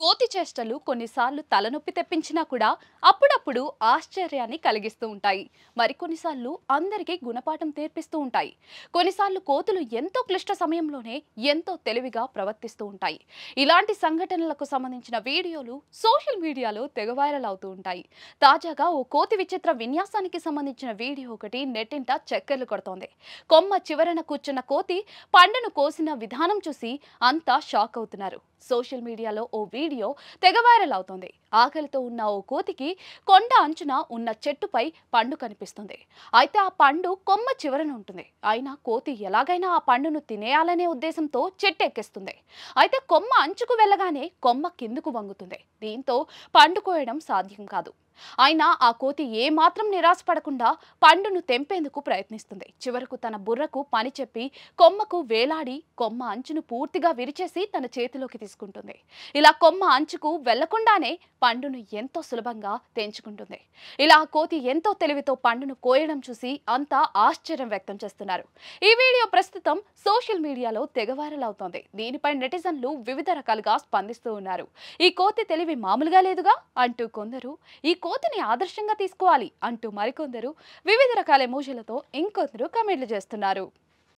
కోతి చేష్టలు కొన్నిసార్లు తలనొప్పి తెప్పించినా కూడా అప్పుడప్పుడు ఆశ్చర్యాన్ని కలిగిస్తూ ఉంటాయి. మరికొన్నిసార్లు అందరికీ గుణపాఠం నేర్పిస్తూ ఉంటాయి. కొన్నిసార్లు కోతులు ఎంతో క్లిష్ట సమయంలోనే ఎంతో తెలివిగా ప్రవర్తిస్తూ ఉంటాయి. ఇలాంటి సంఘటనలకు సంబంధించిన వీడియోలు సోషల్ మీడియాలో తెగ వైరల్ అవుతూ ఉంటాయి. తాజాగా ఓ కోతి విచిత్ర విన్యాసానికి సంబంధించిన వీడియో ఒకటి నెట్టింట చక్కర్లు కొడుతోంది. కొమ్మ చివరన కూర్చున్న కోతి పండును కోసిన విధానం చూసి అంతా షాక్ అవుతున్నారు. సోషల్ మీడియాలో ఓ వీడియో తెగ వైరల్ అవుతోంది. ఆకలితో ఉన్న ఓ కోతికి కొండ అంచున ఉన్న చెట్టుపై పండు కనిపిస్తుంది. అయితే ఆ పండు కొమ్మ చివరన ఉంటుంది. అయినా కోతి ఎలాగైనా ఆ పండును తినేయాలనే ఉద్దేశంతో చెట్టు ఎక్కేస్తుంది. అయితే కొమ్మ అంచుకు వెళ్ళగానే కొమ్మ కిందకు వంగుతుంది. దీంతో పండు కోయడం సాధ్యం కాదు. అయినా ఆ కోతి ఏ మాత్రం నిరాశపడకుండా పండును తెంపేందుకు ప్రయత్నిస్తుంది. చివరకు తన బుర్రకు పని చెప్పి కొమ్మకు వేలాడి కొమ్మ అంచును పూర్తిగా విరిచేసి తన చేతిలోకి తీసుకుంటుంది. ఇలా కొమ్మ అంచుకు వెళ్లకుండానే పండును ఎంతో సులభంగా తెంచుకుంటుంది. ఇలా ఆ కోతి ఎంతో తెలివితో పండును కోయడం చూసి అంతా ఆశ్చర్యం వ్యక్తం చేస్తున్నారు. ఈ వీడియో ప్రస్తుతం సోషల్ మీడియాలో తెగ వైరల్ అవుతోంది. దీనిపై నెటిజన్లు వివిధ రకాలుగా స్పందిస్తూ ఉన్నారు. ఈ కోతి తెలివి మామూలుగా లేదుగా అంటూ కొందరు, ఈ కోతిని ఆదర్శంగా తీసుకోవాలి అంటూ మరికొందరు వివిధ రకాల ఎమోజీలతో ఇంకొందరు కామెంట్లు చేస్తున్నారు.